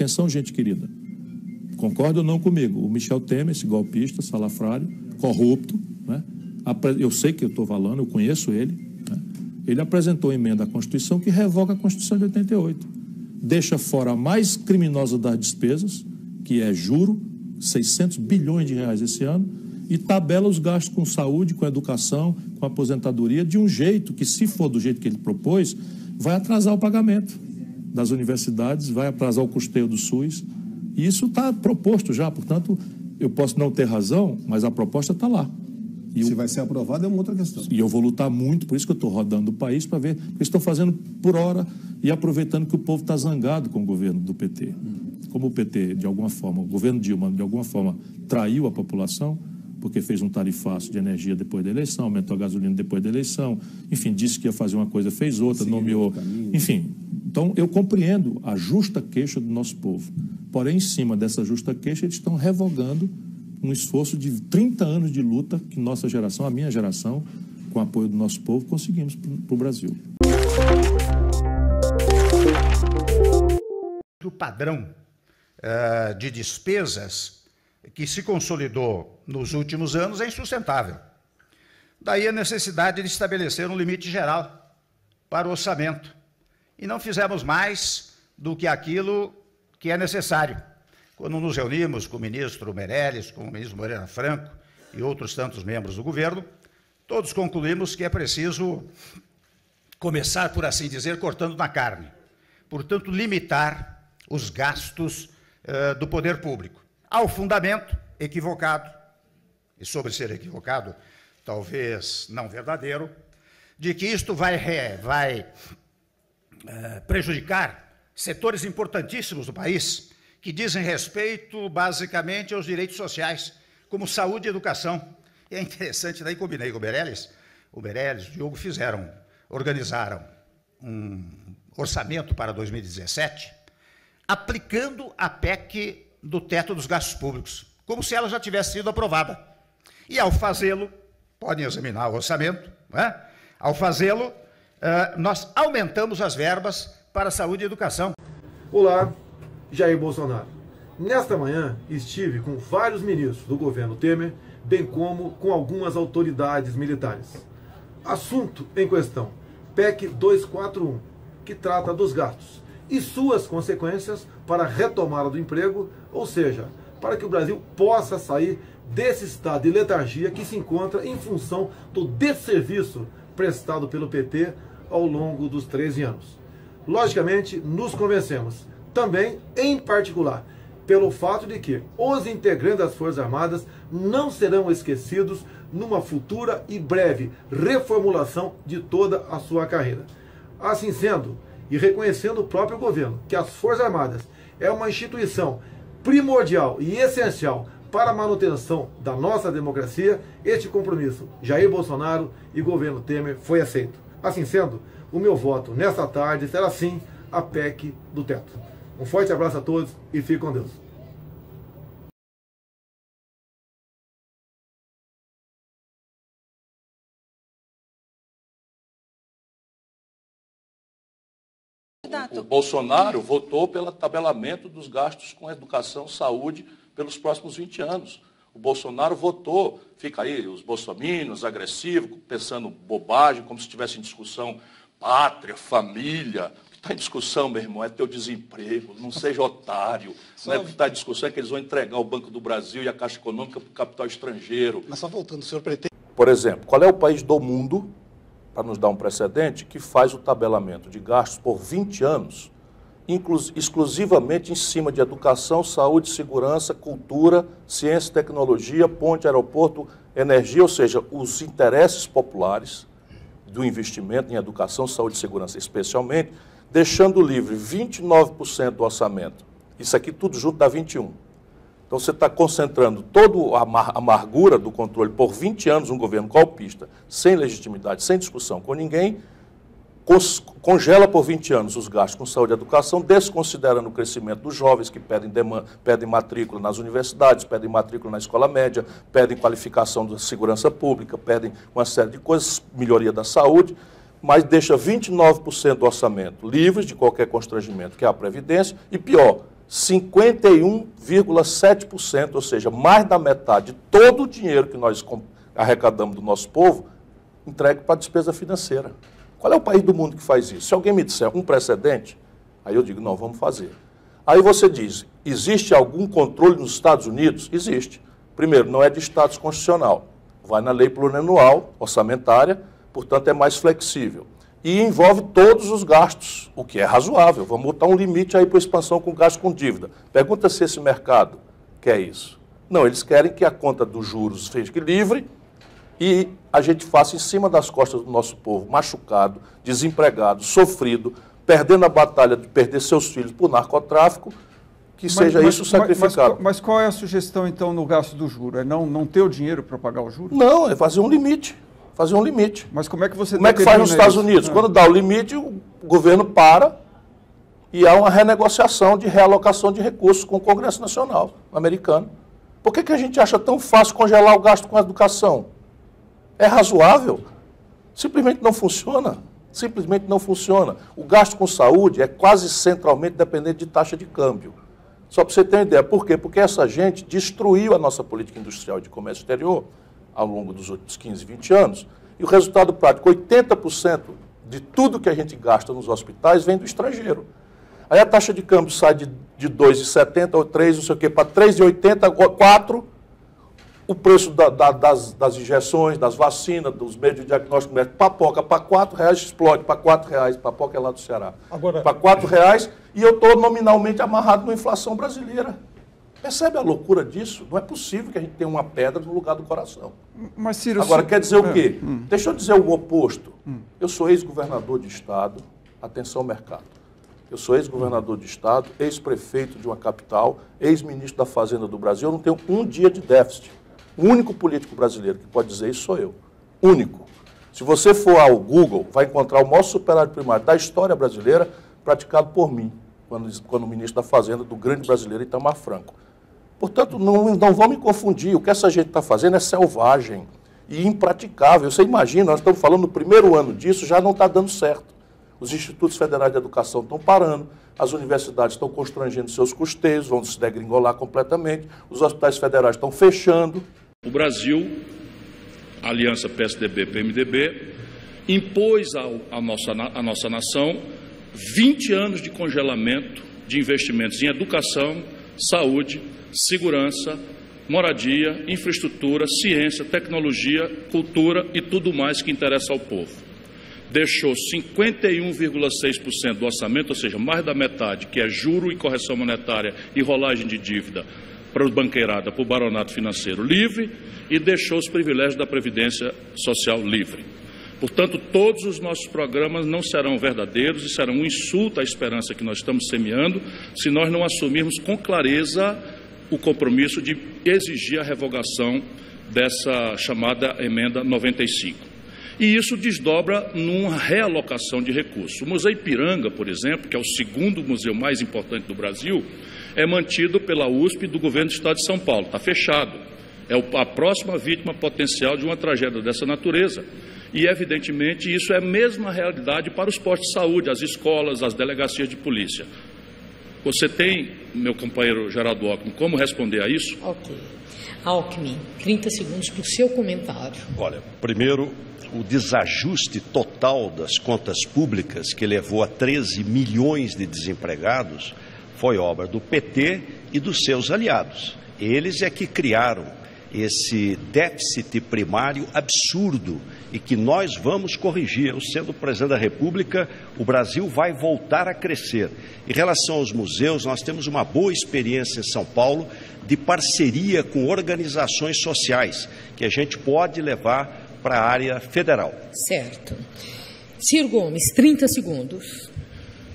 Atenção, gente querida. Concorda ou não comigo? O Michel Temer, esse golpista, salafrário, corrupto, né? Eu sei que eu estou falando, eu conheço ele, né? Ele apresentou uma emenda à Constituição que revoga a Constituição de 88. Deixa fora a mais criminosa das despesas, que é juro, 600 bilhões de reais esse ano, e tabela os gastos com saúde, com educação, com aposentadoria, de um jeito que, se for do jeito que ele propôs, vai atrasar o pagamento das universidades, vai atrasar o custeio do SUS. E isso está proposto já, portanto, eu posso não ter razão, mas a proposta está lá. E se vai ser aprovado é uma outra questão. E eu vou lutar muito, por isso que eu estou rodando o país para ver, porque estou fazendo por hora e aproveitando que o povo está zangado com o governo do PT. Como o PT, de alguma forma, o governo Dilma, de alguma forma, traiu a população, porque fez um tarifaço de energia depois da eleição, aumentou a gasolina depois da eleição, enfim, disse que ia fazer uma coisa, fez outra, nomeou, enfim. Então, eu compreendo a justa queixa do nosso povo. Porém, em cima dessa justa queixa, eles estão revogando um esforço de 30 anos de luta que nossa geração, a minha geração, com o apoio do nosso povo, conseguimos para o Brasil. O padrão de despesas que se consolidou nos últimos anos é insustentável. Daí a necessidade de estabelecer um limite geral para o orçamento. E não fizemos mais do que aquilo que é necessário. Quando nos reunimos com o ministro Meirelles, com o ministro Moreira Franco e outros tantos membros do governo, todos concluímos que é preciso começar, por assim dizer, cortando na carne. Portanto, limitar os gastos do poder público. Há o fundamento equivocado, e sobre ser equivocado, talvez não verdadeiro, de que isto vai prejudicar setores importantíssimos do país, que dizem respeito, basicamente, aos direitos sociais, como saúde e educação. E é interessante, daí combinei com o Meirelles, o Diogo organizaram um orçamento para 2017, aplicando a PEC do teto dos gastos públicos, como se ela já tivesse sido aprovada. E, ao fazê-lo, podem examinar o orçamento, né? Ao fazê-lo, nós aumentamos as verbas para saúde e educação. Olá, Jair Bolsonaro. Nesta manhã estive com vários ministros do governo Temer, bem como com algumas autoridades militares. Assunto em questão, PEC 241, que trata dos gastos e suas consequências para a retomada do emprego, ou seja, para que o Brasil possa sair desse estado de letargia que se encontra em função do desserviço prestado pelo PT ao longo dos 13 anos. Logicamente, nos convencemos, também, em particular, pelo fato de que os integrantes das Forças Armadas não serão esquecidos numa futura e breve reformulação de toda a sua carreira. Assim sendo, e reconhecendo o próprio governo que as Forças Armadas é uma instituição primordial e essencial para a manutenção da nossa democracia, este compromisso, Jair Bolsonaro e governo Temer, foi aceito. Assim sendo, o meu voto nesta tarde será sim a PEC do teto. Um forte abraço a todos e fique com Deus. O Bolsonaro votou pelo tabelamento dos gastos com educação, saúde, pelos próximos 20 anos. O Bolsonaro votou, fica aí os bolsominions agressivos, pensando bobagem, como se estivesse em discussão pátria, família. O que está em discussão, meu irmão, é teu desemprego, não seja otário. Não é o que está em discussão, é que eles vão entregar o Banco do Brasil e a Caixa Econômica para o capital estrangeiro. Mas só voltando, o senhor pretende... Por exemplo, qual é o país do mundo, para nos dar um precedente, que faz o tabelamento de gastos por 20 anos, exclusivamente em cima de educação, saúde, segurança, cultura, ciência, tecnologia, ponte, aeroporto, energia, ou seja, os interesses populares do investimento em educação, saúde e segurança especialmente, deixando livre 29% do orçamento. Isso aqui tudo junto dá 21%. Então você está concentrando toda a amargura do controle por 20 anos, um governo golpista, sem legitimidade, sem discussão com ninguém, congela por 20 anos os gastos com saúde e educação, desconsiderando o crescimento dos jovens que pedem matrícula nas universidades, pedem matrícula na escola média, pedem qualificação da segurança pública, pedem uma série de coisas, melhoria da saúde, mas deixa 29% do orçamento livres de qualquer constrangimento, que é a Previdência, e pior, 51,7%, ou seja, mais da metade de todo o dinheiro que nós arrecadamos do nosso povo, entregue para a despesa financeira. Qual é o país do mundo que faz isso? Se alguém me disser um precedente, aí eu digo, não, vamos fazer. Aí você diz, existe algum controle nos Estados Unidos? Existe. Primeiro, não é de status constitucional. Vai na lei plurianual, orçamentária, portanto é mais flexível. E envolve todos os gastos, o que é razoável. Vamos botar um limite aí para a expansão com gasto com dívida. Pergunta se esse mercado quer isso. Não, eles querem que a conta dos juros fique livre e a gente faça em cima das costas do nosso povo, machucado, desempregado, sofrido, perdendo a batalha de perder seus filhos por narcotráfico, que seja isso sacrificado. Mas qual é a sugestão, então, no gasto do juro? É não ter o dinheiro para pagar o juro? Não, é fazer um limite. Fazer um limite. Mas como é que você... Como é que faz nos Estados Unidos? Quando dá o limite, o governo para e há uma renegociação de realocação de recursos com o Congresso Nacional americano. Por que a gente acha tão fácil congelar o gasto com a educação? É razoável? Simplesmente não funciona. Simplesmente não funciona. O gasto com saúde é quase centralmente dependente de taxa de câmbio. Só para você ter uma ideia. Por quê? Porque essa gente destruiu a nossa política industrial e de comércio exterior ao longo dos últimos 15, 20 anos, e o resultado prático, 80% de tudo que a gente gasta nos hospitais vem do estrangeiro. Aí a taxa de câmbio sai de 2,70 ou 3, não sei o quê, para 3,80, 4, o preço das injeções, das vacinas, dos meios de diagnóstico médico, papoca para R$4, explode para R$4, papoca é lá do Ceará. Para R$4, e eu estou nominalmente amarrado na inflação brasileira. Percebe a loucura disso? Não é possível que a gente tenha uma pedra no lugar do coração. Mas, Ciro, agora, quer dizer o quê? Deixa eu dizer o oposto. Eu sou ex-governador de Estado, atenção mercado. Eu sou ex-governador de Estado, ex-prefeito de uma capital, ex-ministro da Fazenda do Brasil. Eu não tenho um dia de déficit. O único político brasileiro que pode dizer isso sou eu. Único. Se você for ao Google, vai encontrar o maior superávit primário da história brasileira praticado por mim, quando ministro da Fazenda do grande brasileiro Itamar Franco. Portanto, não vão me confundir. O que essa gente está fazendo é selvagem e impraticável. Você imagina, nós estamos falando no primeiro ano disso, já não está dando certo. Os institutos federais de educação estão parando, as universidades estão constrangendo seus custeios, vão se degringolar completamente, os hospitais federais estão fechando. O Brasil, a aliança PSDB-PMDB, impôs à nossa nação 20 anos de congelamento de investimentos em educação, saúde, segurança, moradia, infraestrutura, ciência, tecnologia, cultura e tudo mais que interessa ao povo. Deixou 51,6% do orçamento, ou seja, mais da metade, que é juro e correção monetária e rolagem de dívida para os banqueirada, para o baronato financeiro livre, e deixou os privilégios da Previdência Social livre. Portanto, todos os nossos programas não serão verdadeiros e serão um insulto à esperança que nós estamos semeando se nós não assumirmos com clareza o compromisso de exigir a revogação dessa chamada emenda 95. E isso desdobra numa realocação de recursos. O Museu Ipiranga, por exemplo, que é o segundo museu mais importante do Brasil, é mantido pela USP do governo do Estado de São Paulo. Está fechado. É a próxima vítima potencial de uma tragédia dessa natureza. E, evidentemente, isso é a mesma realidade para os postos de saúde, as escolas, as delegacias de polícia. Você tem, meu companheiro Geraldo Alckmin, como responder a isso? Ok. Alckmin, 30 segundos para o seu comentário. Olha, primeiro, o desajuste total das contas públicas, que levou a 13 milhões de desempregados, foi obra do PT e dos seus aliados. Eles é que criaram esse déficit primário absurdo e que nós vamos corrigir. Eu, sendo presidente da República, o Brasil vai voltar a crescer. Em relação aos museus, nós temos uma boa experiência em São Paulo de parceria com organizações sociais, que a gente pode levar para a área federal. Certo. Ciro Gomes, 30 segundos.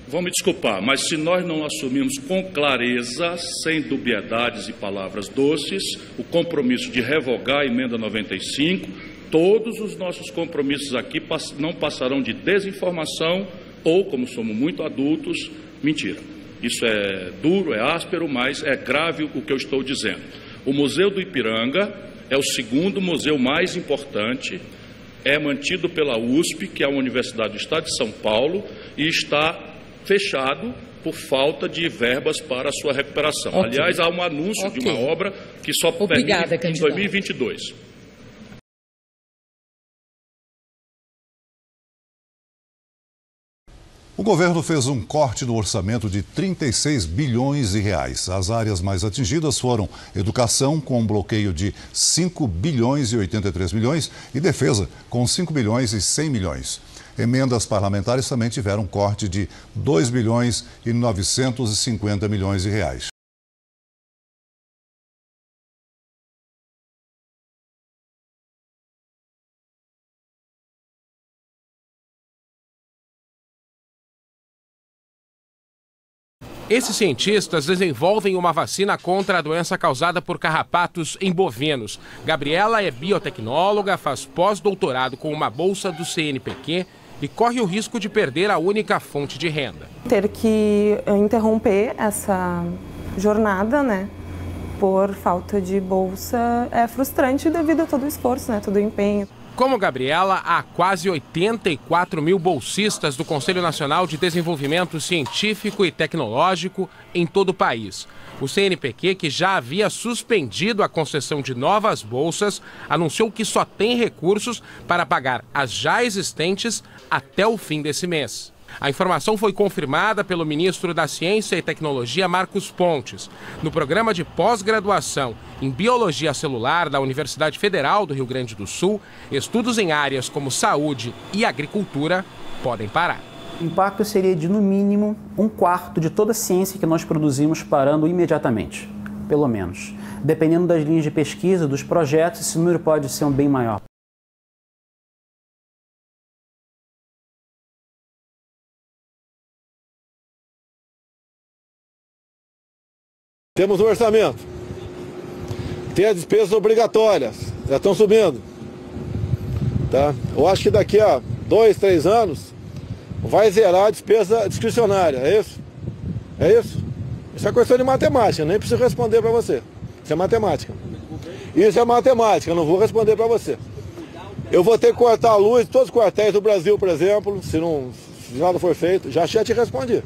Vão me desculpar, mas se nós não assumirmos com clareza, sem dubiedades e palavras doces, o compromisso de revogar a emenda 95, todos os nossos compromissos aqui não passarão de desinformação ou, como somos muito adultos, mentira. Isso é duro, é áspero, mas é grave o que eu estou dizendo. O Museu do Ipiranga é o segundo museu mais importante, é mantido pela USP, que é a Universidade do Estado de São Paulo, e está fechado por falta de verbas para a sua recuperação. Okay. Aliás, há um anúncio de uma obra que só termina em 2022. O governo fez um corte no orçamento de 36 bilhões de reais. As áreas mais atingidas foram educação, com um bloqueio de 5 bilhões e 83 milhões, e defesa, com 5 bilhões e 100 milhões. Emendas parlamentares também tiveram um corte de 2 bilhões e 950 milhões de reais. Esses cientistas desenvolvem uma vacina contra a doença causada por carrapatos em bovinos. Gabriela é biotecnóloga, faz pós-doutorado com uma bolsa do CNPq e corre o risco de perder a única fonte de renda. Ter que interromper essa jornada, né, por falta de bolsa é frustrante devido a todo o esforço, né, todo o empenho. Como Gabriela, há quase 84 mil bolsistas do Conselho Nacional de Desenvolvimento Científico e Tecnológico em todo o país. O CNPq, que já havia suspendido a concessão de novas bolsas, anunciou que só tem recursos para pagar as já existentes até o fim desse mês. A informação foi confirmada pelo ministro da Ciência e Tecnologia, Marcos Pontes. No programa de pós-graduação em Biologia Celular da Universidade Federal do Rio Grande do Sul, estudos em áreas como saúde e agricultura podem parar. O impacto seria de, no mínimo, 1/4 de toda a ciência que nós produzimos parando imediatamente, pelo menos. Dependendo das linhas de pesquisa, dos projetos, esse número pode ser bem maior. Temos um orçamento, tem as despesas obrigatórias, já estão subindo. Tá? Eu acho que daqui a 2, 3 anos vai zerar a despesa discricionária, é isso? É isso? Isso é questão de matemática, nem preciso responder para você. Isso é matemática. Isso é matemática, eu não vou responder para você. Eu vou ter que cortar a luz de todos os quartéis do Brasil, por exemplo, se nada for feito. Já te respondi.